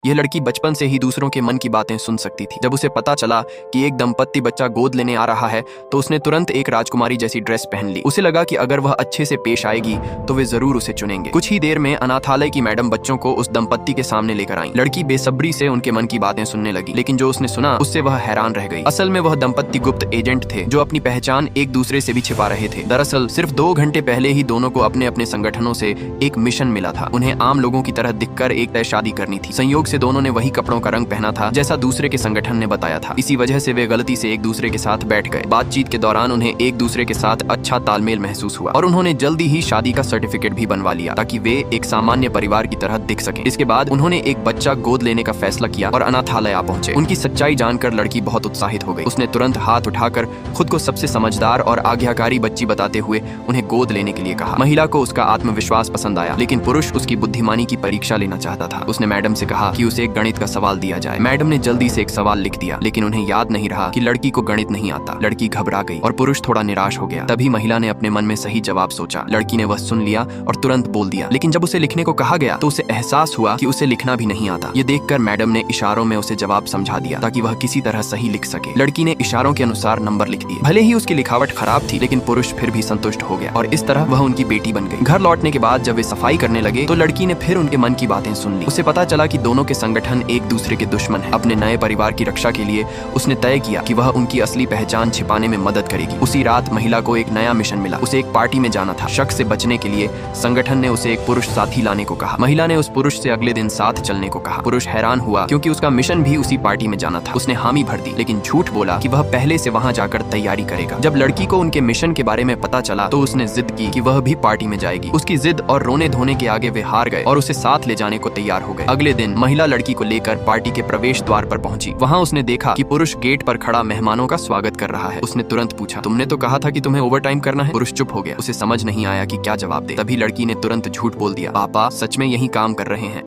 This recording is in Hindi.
यह लड़की बचपन से ही दूसरों के मन की बातें सुन सकती थी। जब उसे पता चला कि एक दंपत्ति बच्चा गोद लेने आ रहा है तो उसने तुरंत एक राजकुमारी जैसी ड्रेस पहन ली। उसे लगा कि अगर वह अच्छे से पेश आएगी तो वे जरूर उसे चुनेंगे। कुछ ही देर में अनाथालय की मैडम बच्चों को उस दंपत्ति के सामने लेकर आई। लड़की बेसब्री से उनके मन की बातें सुनने लगी, लेकिन जो उसने सुना उससे वह हैरान रह गई। असल में वह दंपत्ति गुप्त एजेंट थे जो अपनी पहचान एक दूसरे से भी छिपा रहे थे। दरअसल सिर्फ 2 घंटे पहले ही दोनों को अपने अपने संगठनों से एक मिशन मिला था। उन्हें आम लोगों की तरह दिखकर एक तय शादी करनी थी। संयोग से दोनों ने वही कपड़ों का रंग पहना था जैसा दूसरे के संगठन ने बताया था। इसी वजह से वे गलती से एक दूसरे के साथ बैठ गए। बातचीत के दौरान उन्हें एक दूसरे के साथ अच्छा तालमेल महसूस हुआ और उन्होंने जल्दी ही शादी का सर्टिफिकेट भी बनवा लिया ताकि वे एक सामान्य परिवार की तरह दिख सकें। इसके बाद उन्होंने एक बच्चा गोद लेने का फैसला किया और अनाथालय आ पहुंचे। उनकी सच्चाई जानकर लड़की बहुत उत्साहित हो गई। उसने तुरंत हाथ उठाकर खुद को सबसे समझदार और आज्ञाकारी बच्ची बताते हुए उन्हें गोद लेने के लिए कहा। महिला को उसका आत्मविश्वास पसंद आया, लेकिन पुरुष उसकी बुद्धिमानी की परीक्षा लेना चाहता था। उसने मैडम से कहा कि उसे एक गणित का सवाल दिया जाए। मैडम ने जल्दी से एक सवाल लिख दिया, लेकिन उन्हें याद नहीं रहा कि लड़की को गणित नहीं आता। लड़की घबरा गई और पुरुष थोड़ा निराश हो गया। तभी महिला ने अपने मन में सही जवाब सोचा। लड़की ने वह सुन लिया और तुरंत बोल दिया, लेकिन जब उसे लिखने को कहा गया तो उसे एहसास हुआ कि उसे लिखना भी नहीं आता। ये देखकर मैडम ने इशारों में उसे जवाब समझा दिया ताकि वह किसी तरह सही लिख सके। लड़की ने इशारों के अनुसार नंबर लिख दिए। भले ही उसकी लिखावट खराब थी, लेकिन पुरुष फिर भी संतुष्ट हो गया और इस तरह वह उनकी बेटी बन गई। घर लौटने के बाद जब वे सफाई करने लगे तो लड़की ने फिर उनके मन की बातें सुन ली। उसे पता चला कि दोनों के संगठन एक दूसरे के दुश्मन हैं। अपने नए परिवार की रक्षा के लिए उसने तय किया कि वह उनकी असली पहचान छिपाने में मदद करेगी। उसी रात महिला को एक नया मिशन मिला। उसे एक पार्टी में जाना था। शक से बचने के लिए संगठन ने उसे एक पुरुष साथी लाने को कहा। महिला ने उस पुरुष से अगले दिन साथ चलने को कहा। पुरुष हैरान हुआ क्योंकि उसका मिशन भी उसी पार्टी में जाना था। उसने हामी भर दी, लेकिन झूठ बोला कि वह पहले से वहां जाकर तैयारी करेगा। जब लड़की को उनके मिशन के बारे में पता चला तो उसने जिद की कि वह भी पार्टी में जाएगी। उसकी जिद और रोने धोने के आगे वे हार गए और उसे साथ ले जाने को तैयार हो गए। अगले दिन महिला लड़की को लेकर पार्टी के प्रवेश द्वार पर पहुंची। वहां उसने देखा कि पुरुष गेट पर खड़ा मेहमानों का स्वागत कर रहा है। उसने तुरंत पूछा, तुमने तो कहा था कि तुम्हें ओवरटाइम करना है। पुरुष चुप हो गया। उसे समझ नहीं आया कि क्या जवाब दे। तभी लड़की ने तुरंत झूठ बोल दिया, पापा सच में यही काम कर रहे हैं।